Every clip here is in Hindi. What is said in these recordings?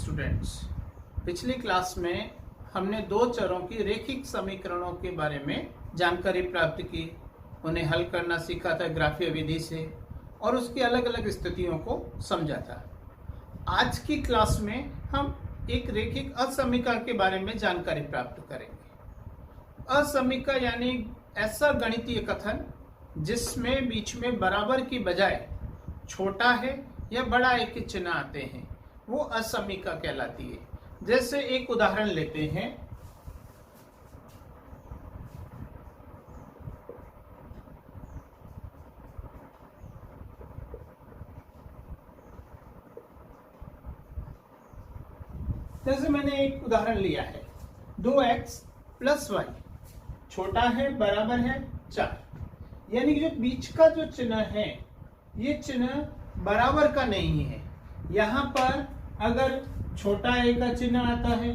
स्टूडेंट्स, पिछली क्लास में हमने दो चरों की रैखिक समीकरणों के बारे में जानकारी प्राप्त की, उन्हें हल करना सीखा था ग्राफीय विधि से और उसकी अलग अलग स्थितियों को समझा था। आज की क्लास में हम एक रैखिक असमीका के बारे में जानकारी प्राप्त करेंगे। असमीका यानी ऐसा गणितीय कथन जिसमें बीच में बराबर की बजाय छोटा है या बड़ा एक के चिन्ह आते हैं, वो असमीका कहलाती है। जैसे एक उदाहरण लेते हैं। जैसे मैंने एक उदाहरण लिया है 2x प्लस वाई छोटा है बराबर है 4, यानी कि जो बीच का जो चिन्ह है ये चिन्ह बराबर का नहीं है। यहाँ पर अगर छोटा ए का चिन्ह आता है,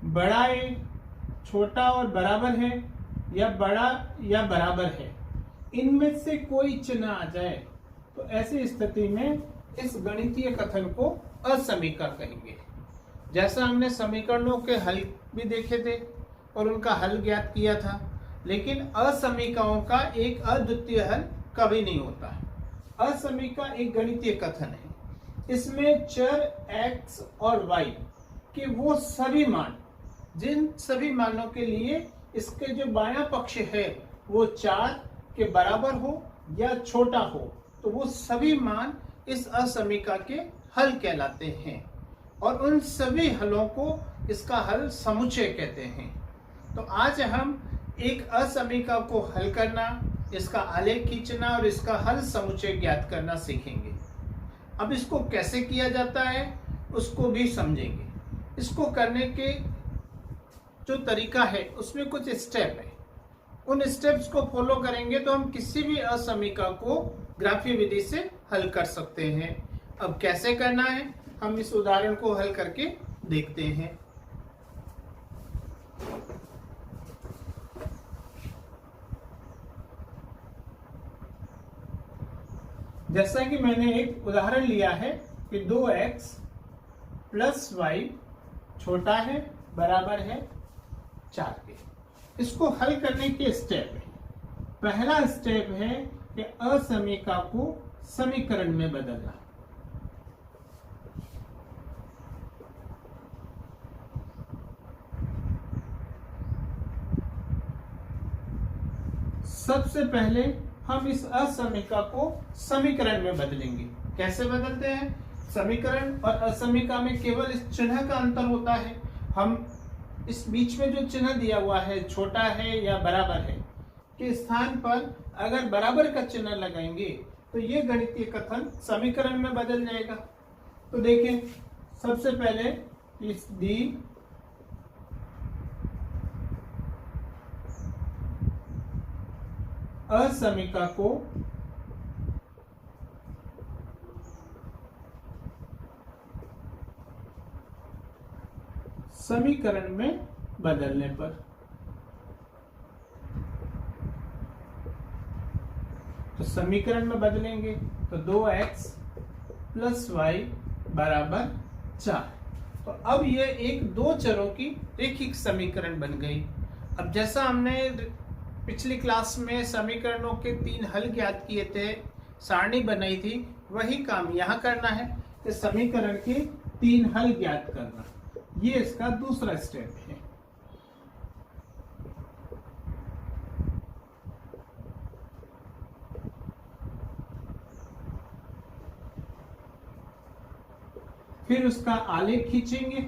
बड़ा ए, छोटा और बराबर है या बड़ा या बराबर है, इनमें से कोई चिन्ह आ जाए तो ऐसी स्थिति में इस गणितीय कथन को असमीका कहेंगे। जैसा हमने समीकरणों के हल भी देखे थे और उनका हल ज्ञात किया था, लेकिन असमीकाओं का एक अद्वितीय हल कभी नहीं होता। असमीका एक गणितीय कथन है, इसमें चर x और y के वो सभी मान, जिन सभी मानों के लिए इसके जो बायां पक्ष है वो 4 के बराबर हो या छोटा हो, तो वो सभी मान इस असमीका के हल कहलाते हैं और उन सभी हलों को इसका हल समुच्चय कहते हैं। तो आज हम एक असमीका को हल करना, इसका आलेख खींचना और इसका हल समुच्चय ज्ञात करना सीखेंगे। अब इसको कैसे किया जाता है उसको भी समझेंगे। इसको करने के जो तरीका है उसमें कुछ स्टेप है, उन स्टेप्स को फॉलो करेंगे तो हम किसी भी असमीका को ग्राफीय विधि से हल कर सकते हैं। अब कैसे करना है हम इस उदाहरण को हल करके देखते हैं। जैसा कि मैंने एक उदाहरण लिया है कि 2x प्लस वाई छोटा है बराबर है 4 के। इसको हल करने के स्टेप है। पहला स्टेप है कि असमीका को समीकरण में बदलना। सबसे पहले हम इस असमीका को समीकरण में बदलेंगे। कैसे बदलते हैं? समीकरण और असमीका में केवल इस चिन्ह का अंतर होता है। हम इस बीच में जो चिन्ह दिया हुआ है छोटा है या बराबर है के स्थान पर अगर बराबर का चिन्ह लगाएंगे तो ये गणितीय कथन समीकरण में बदल जाएगा। तो देखें, सबसे पहले इस दी असमीका को समीकरण में बदलने पर तो समीकरण में बदलेंगे तो 2x प्लस वाई बराबर 4। तो अब ये एक दो चरों की रैखिक समीकरण बन गई। अब जैसा हमने पिछली क्लास में समीकरणों के 3 हल ज्ञात किए थे, सारणी बनाई थी, वही काम यहाँ करना है कि समीकरण के 3 हल ज्ञात करना। ये इसका दूसरा स्टेप है। फिर उसका आलेख खींचेंगे।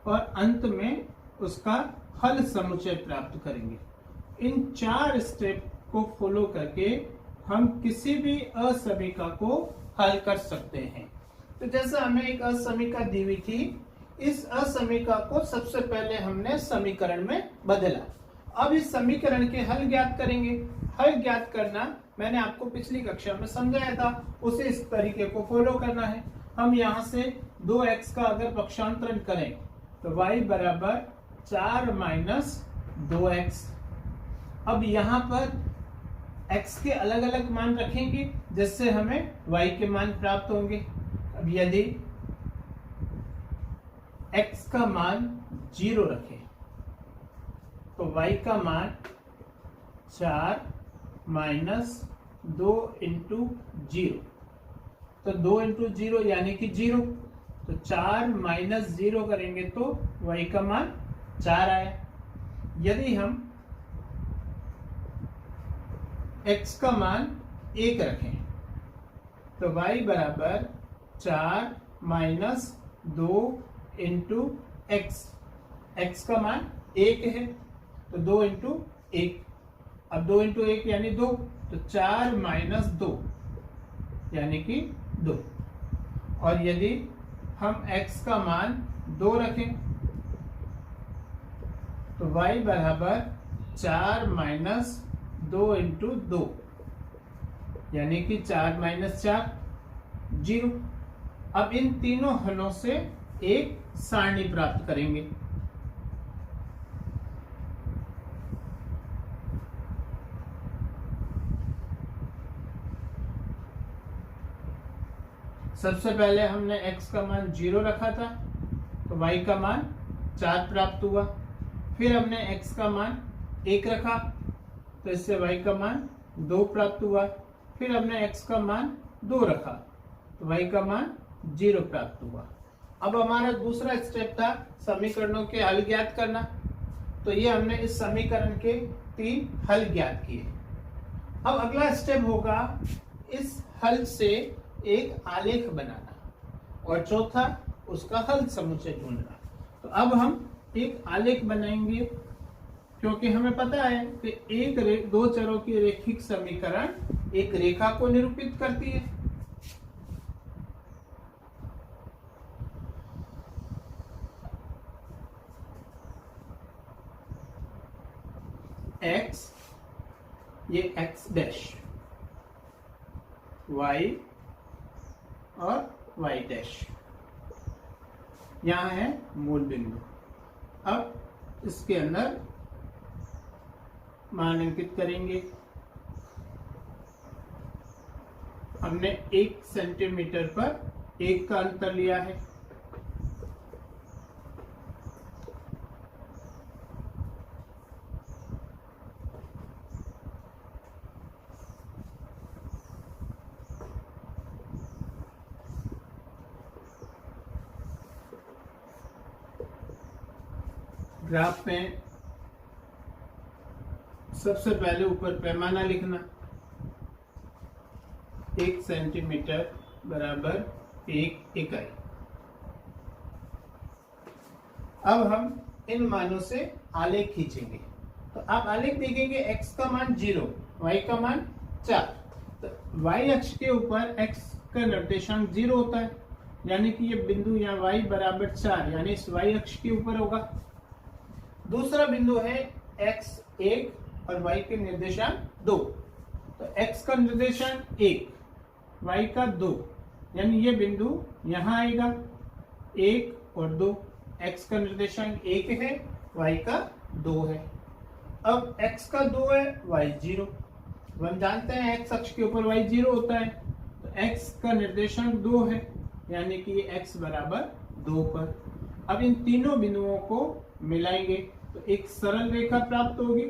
और अंत में उसका हल समुच्चय प्राप्त करेंगे। इन 4 स्टेप को फॉलो करके हम किसी भी असमीका को हल कर सकते हैं। तो जैसा हमें एक असमीका दी हुई थी, इस असमीका को सबसे पहले हमने समीकरण में बदला। अब इस समीकरण के हल ज्ञात करेंगे। हल ज्ञात करना मैंने आपको पिछली कक्षा में समझाया था, उसे इस तरीके को फॉलो करना है। हम यहाँ से 2x का अगर पक्षांतरण करें तो y बराबर 4 - 2x। अब यहाँ पर x के अलग अलग मान रखेंगे जिससे हमें y के मान प्राप्त होंगे। अब यदि x का मान 0 रखें तो y का मान 4 माइनस 2 इंटू 0, तो 2 इंटू 0 यानी कि 0, तो 4 माइनस 0 करेंगे तो y का मान 4 आया। यदि हम x का मान 1 रखें तो y बराबर 4 माइनस 2 इंटू x का मान 1 है तो 2 इंटू 1, अब 2 इंटू 1 यानी 2, तो 4 माइनस 2 यानी कि 2। और यदि हम x का मान 2 रखें तो y बराबर 4 माइनस 2 इंटू 2 यानी कि 4 माइनस 4 0। अब इन तीनों हलों से एक सारणी प्राप्त करेंगे। सबसे पहले हमने x का मान 0 रखा था तो y का मान 4 प्राप्त हुआ। फिर हमने x का मान 1 रखा तो इससे y का मान 2 प्राप्त हुआ। फिर हमने x का मान 2 रखा तो y का मान 0 प्राप्त हुआ। अब हमारा दूसरा स्टेप था समीकरणों के हल ज्ञात करना, तो ये हमने इस समीकरण के 3 हल ज्ञात किए। अब अगला स्टेप होगा इस हल से एक आलेख बनाना और चौथा उसका हल समुच्चय ढूंढना। तो अब हम एक आलेख बनाएंगे क्योंकि हमें पता है कि दो चरों की रैखिक समीकरण एक रेखा को निरूपित करती है। x, ये x डैश, y और y डैश यहां है मूल बिंदु। अब इसके अंदर मान अंकित करेंगे। हमने 1 सेंटीमीटर पर 1 का अंतर लिया है। ग्राफ में सबसे पहले ऊपर पैमाना लिखना, 1 सेंटीमीटर बराबर 1 इकाई। अब हम इन मानों से आलेख खींचेंगे। तो आप आलेख देखेंगे x का मान 0, y का मान 4। तो y अक्ष के ऊपर x का निर्देशांक 0 होता है, यानी कि ये बिंदु यहाँ y बराबर 4 यानी इस y अक्ष के ऊपर होगा। दूसरा बिंदु है x1 और y के निर्देशांक 2। तो x का निर्देशांक 1, y का 2, यानी ये बिंदु यहाँ आएगा 1 और 2। x का निर्देशांक 1 है, y का 2 है। अब x का 2 है, y 0। हम जानते हैं x अक्ष के ऊपर y 0 होता है, तो x का निर्देशांक 2 है, यानी कि ये x बराबर 2 पर। अब इन तीनों बिंदुओं को मिलाएंगे तो एक सरल रेखा प्राप्त होगी।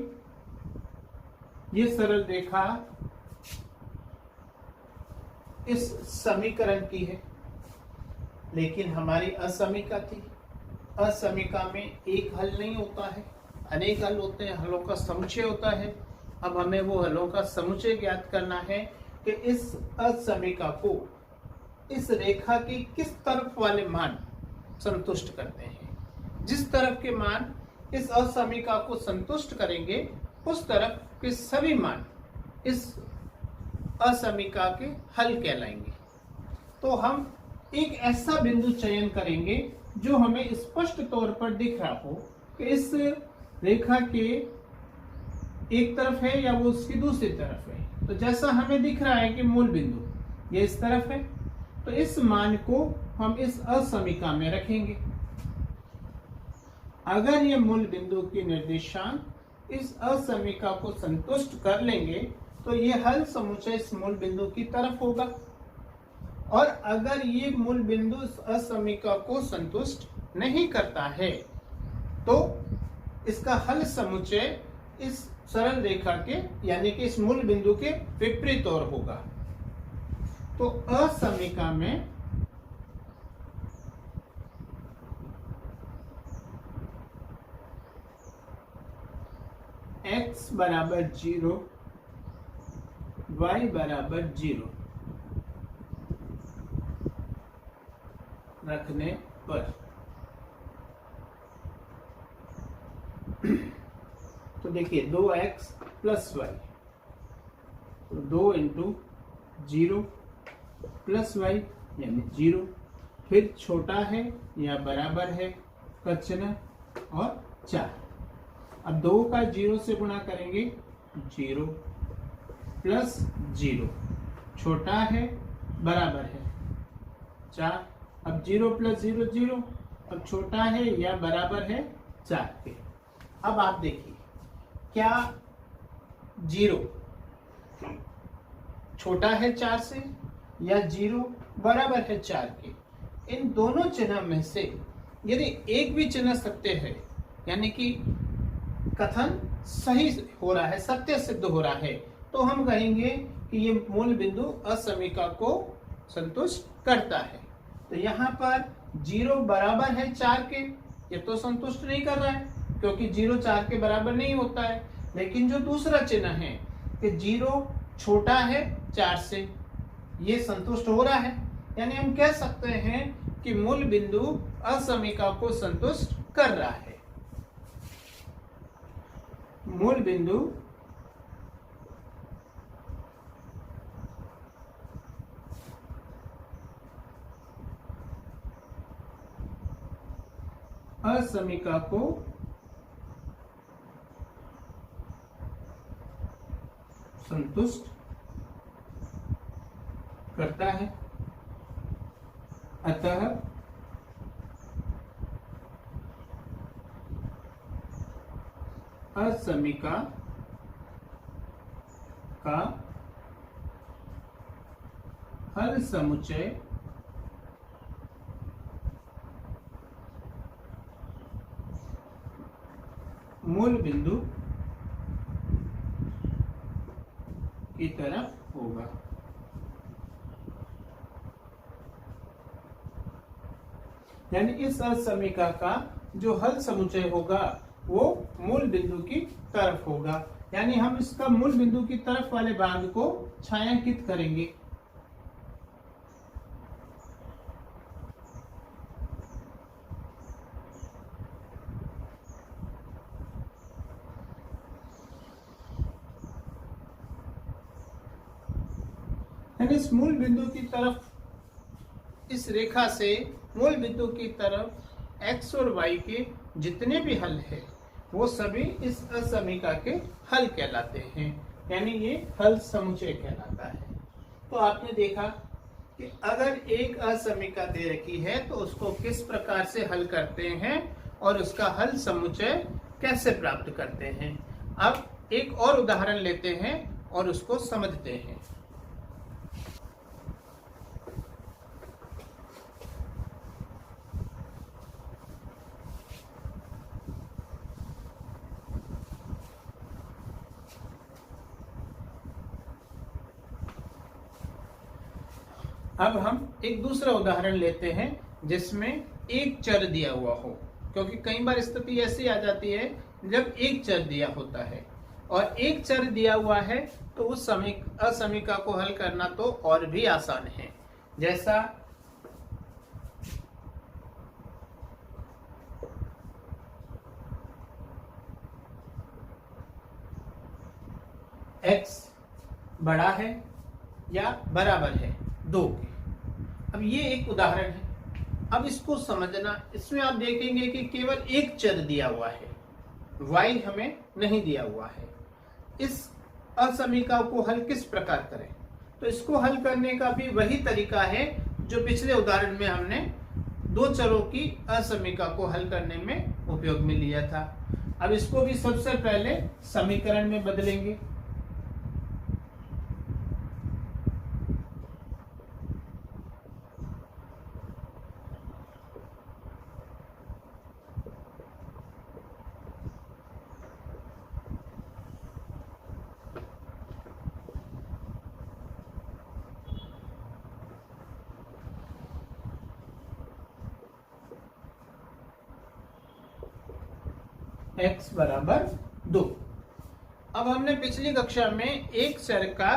ये सरल रेखा इस समीकरण की है, लेकिन हमारी असमीका थी। असमीका में एक हल नहीं होता है, अनेक हल होते हैं, हलों का समुच्चय होता है। अब हमें वो हलों का समुच्चय ज्ञात करना है कि इस असमीका को इस रेखा के किस तरफ वाले मान संतुष्ट करते हैं। जिस तरफ के मान इस असमीका को संतुष्ट करेंगे उस तरफ के सभी मान इस असमीका के हल कहलाएंगे। तो हम एक ऐसा बिंदु चयन करेंगे जो हमें स्पष्ट तौर पर दिख रहा हो कि इस रेखा के एक तरफ है या वो उसकी दूसरी तरफ है। तो जैसा हमें दिख रहा है कि मूल बिंदु ये इस तरफ है, तो इस मान को हम इस असमीका में रखेंगे। अगर ये मूल बिंदु की निर्देशांक इस असमीका को संतुष्ट कर लेंगे तो ये हल समुच्चय इस मूल बिंदु की तरफ होगा, और अगर ये मूल बिंदु इस असमीका को संतुष्ट नहीं करता है तो इसका हल समुच्चय इस सरल रेखा के यानी कि इस मूल बिंदु के विपरीत ओर होगा। तो असमीका में x बराबर 0, y बराबर 0 रखने पर तो देखिए 2x प्लस वाई, तो 2 इंटू 0 प्लस वाई यानी 0, फिर छोटा है या बराबर है का चिन्ह और 4। अब 2 का 0 से गुणा करेंगे 0 प्लस 0, छोटा है बराबर है 4। अब 0 प्लस 0 0, अब छोटा है या बराबर है 4 के। अब आप देखिए क्या 0 छोटा है 4 से या 0 बराबर है 4 के। इन दोनों चिन्ह में से यदि एक भी चिन्ह सत्य है यानी कि कथन सही हो रहा है, सत्य सिद्ध हो रहा है, तो हम कहेंगे कि ये मूल बिंदु असमीका को संतुष्ट करता है। तो यहाँ पर 0 बराबर है 4 के, ये तो संतुष्ट नहीं कर रहा है क्योंकि 0 4 के बराबर नहीं होता है। लेकिन जो दूसरा चिन्ह है कि 0 छोटा है 4 से, ये संतुष्ट हो रहा है। यानी हम कह सकते हैं कि मूल बिंदु असमीका को संतुष्ट कर रहा है। मूल बिंदु असमीका को संतुष्ट करता है, अतः असमीका का हल समुच्चय मूल बिंदु की तरफ होगा। यानी इस असमीका का जो हल समुच्चय होगा वो मूल बिंदु की तरफ होगा। यानी हम इसका मूल बिंदु की तरफ वाले भाग को छायांकित करेंगे। यानी इस मूल बिंदु की तरफ, इस रेखा से मूल बिंदु की तरफ x और y के जितने भी हल है वो सभी इस असमीका के हल कहलाते हैं। यानी ये हल समुच्चय कहलाता है। तो आपने देखा कि अगर एक असमीका दे रखी है तो उसको किस प्रकार से हल करते हैं और उसका हल समुच्चय कैसे प्राप्त करते हैं। अब एक और उदाहरण लेते हैं और उसको समझते हैं। अब हम एक दूसरा उदाहरण लेते हैं जिसमें एक चर दिया हुआ हो, क्योंकि कई बार स्थिति ऐसी आ जाती है जब एक चर दिया होता है और एक चर दिया हुआ है तो उस असमीका को हल करना तो और भी आसान है। जैसा x बड़ा है या बराबर है 2 के। अब ये एक उदाहरण है। अब इसको समझना, इसमें आप देखेंगे कि केवल एक चर दिया हुआ है, y हमें नहीं दिया हुआ है। इस असमीका को हल किस प्रकार करें? तो इसको हल करने का भी वही तरीका है जो पिछले उदाहरण में हमने 2 चरों की असमीका को हल करने में उपयोग में लिया था। अब इसको भी सबसे पहले समीकरण में बदलेंगे। x बराबर 2। अब हमने पिछली कक्षा में एक चर का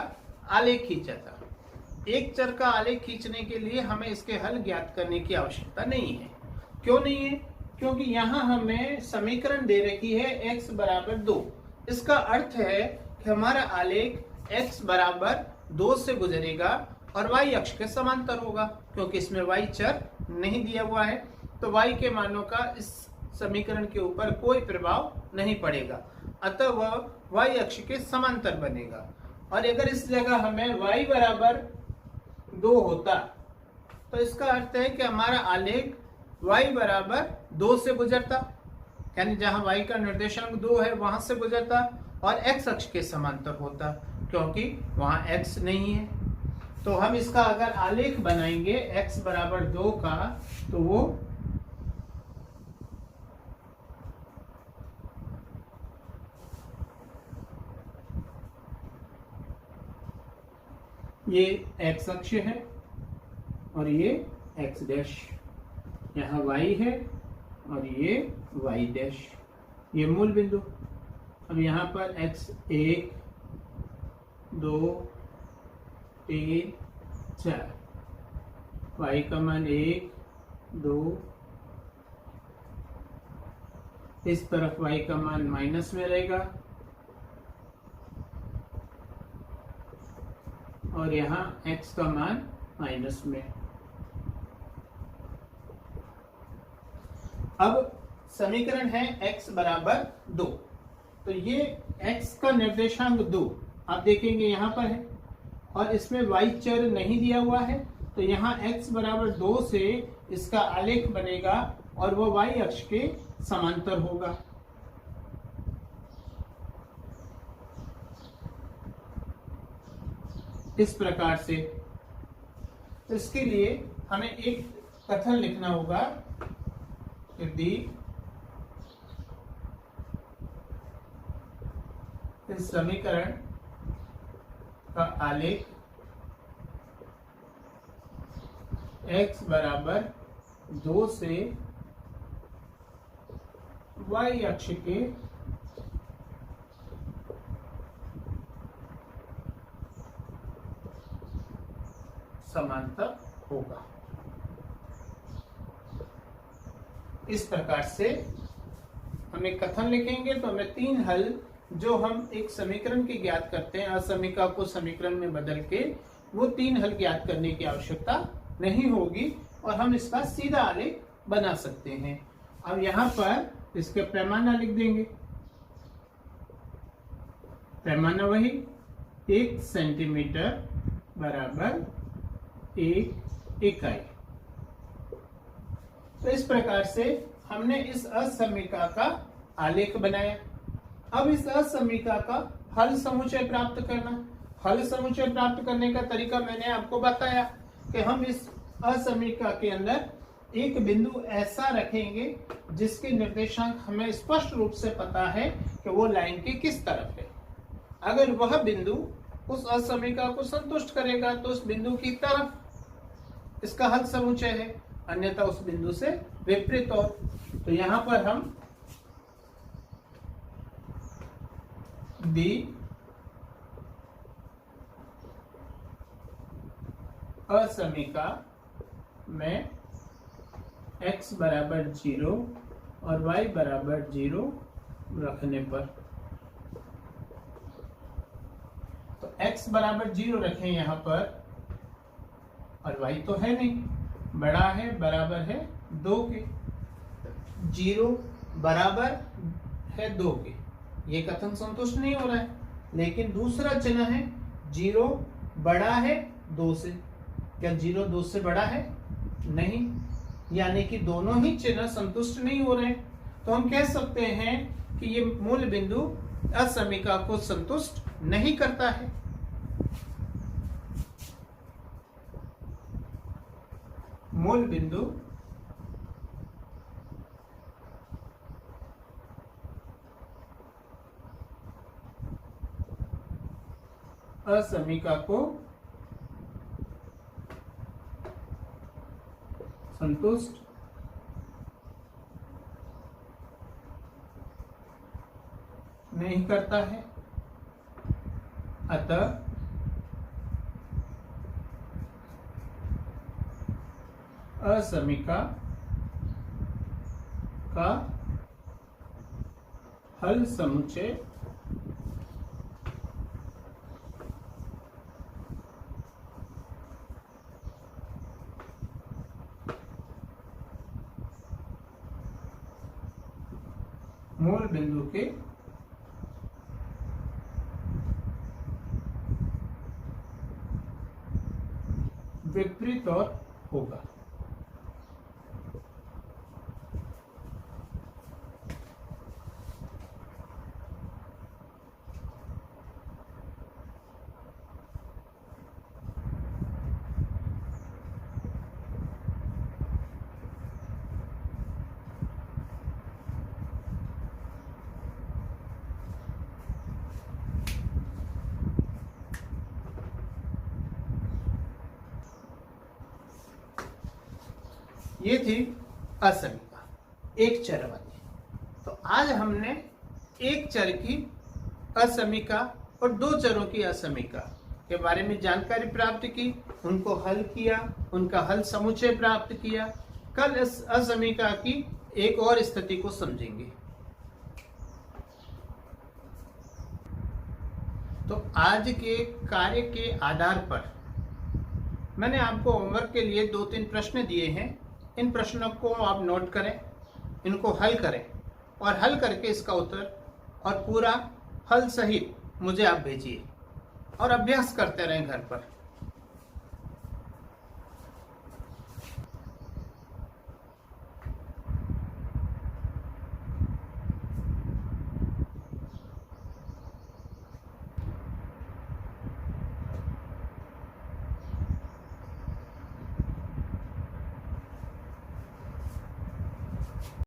आलेख खींचा था। एक चर का आलेख खींचने के लिए हमें इसके हल ज्ञात करने की आवश्यकता नहीं है। क्यों नहीं है? क्योंकि यहाँ हमें समीकरण दे रखी है x बराबर 2। इसका अर्थ है कि हमारा आलेख x बराबर 2 से गुजरेगा और y अक्ष के समांतर होगा, क्योंकि इसमें y चर नहीं दिया हुआ है, तो y के मानों का इस समीकरण के ऊपर कोई प्रभाव नहीं पड़ेगा, अतः वह y अक्ष के समांतर बनेगा। और अगर इस जगह हमें y बराबर 2 होता तो इसका अर्थ है कि हमारा आलेख y बराबर 2 से गुजरता, यानी जहां y का निर्देशांक 2 है वहां से गुजरता और x अक्ष के समांतर होता, क्योंकि वहां x नहीं है। तो हम इसका अगर आलेख बनाएंगे x बराबर 2 का, तो वो ये x अक्ष है और ये x डैश, यहाँ y है और ये y डैश, ये मूल बिंदु। अब यहाँ पर x 1 2 3 4, y का मान 1 2, इस तरफ y का मान माइनस में रहेगा और यहाँ x का मान माइनस में। अब समीकरण है x बराबर 2, तो ये x का निर्देशांक 2 आप देखेंगे यहाँ पर है और इसमें y चर नहीं दिया हुआ है, तो यहाँ x बराबर 2 से इसका आलेख बनेगा और वो y अक्ष के समांतर होगा। इस प्रकार से इसके लिए हमें एक कथन लिखना होगा, यदि इस समीकरण का आलेख x बराबर 2 से y अक्ष के समांतर होगा। इस प्रकार से हम एक कथन लिखेंगे तो हमें 3 हल, जो हम एक समीकरण के ज्ञात करते हैं असमीका को समीकरण में बदल के, वो 3 हल ज्ञात करने की आवश्यकता नहीं होगी और हम इसका सीधा आलेख बना सकते हैं। अब यहाँ पर इसके पैमाना लिख देंगे। पैमाना वही 1 सेंटीमीटर बराबर 1 इकाई। तो इस प्रकार से हमने इस असमीका का आलेख बनाया। अब इस असमीका का हल समुच्चय प्राप्त करना। हल समुच्चय प्राप्त करने का तरीका मैंने आपको बताया कि हम इस असमीका के अंदर एक बिंदु ऐसा रखेंगे जिसके निर्देशांक हमें स्पष्ट रूप से पता है कि वो लाइन के किस तरफ है। अगर वह बिंदु उस असमीका को संतुष्ट करेगा तो उस बिंदु की तरफ इसका हल समुच्चय है, अन्यथा उस बिंदु से विपरीत ओर। तो यहां पर हम दी असमीका में x बराबर 0 और y बराबर 0 रखने पर, तो x बराबर 0 रखें यहाँ पर और y तो है नहीं, बड़ा है, बराबर है 2 के। 0 बराबर है 2 के, ये कथन संतुष्ट नहीं हो रहा है। लेकिन दूसरा चिन्ह है 0 बड़ा है 2 से। क्या 0 2 से बड़ा है? नहीं, यानी कि दोनों ही चिन्ह संतुष्ट नहीं हो रहे। तो हम कह सकते हैं कि ये मूल बिंदु असमीका को संतुष्ट नहीं करता है। मूल बिंदु असमीका को संतुष्ट नहीं करता है, अतः असमीका का हल समुच्चय मूल बिंदु के विपरीत और होगा। ये थी असमीका, एक चर वाली। तो आज हमने एक चर की असमीका और दो चरों की असमीका के बारे में जानकारी प्राप्त की, उनको हल किया, उनका हल समुच्चय प्राप्त किया। कल इस असमीका की एक और स्थिति को समझेंगे। तो आज के कार्य के आधार पर मैंने आपको होमवर्क के लिए 2-3 प्रश्न दिए हैं। इन प्रश्नों को आप नोट करें, इनको हल करें और हल करके इसका उत्तर और पूरा हल सहित मुझे आप भेजिए और अभ्यास करते रहें घर पर।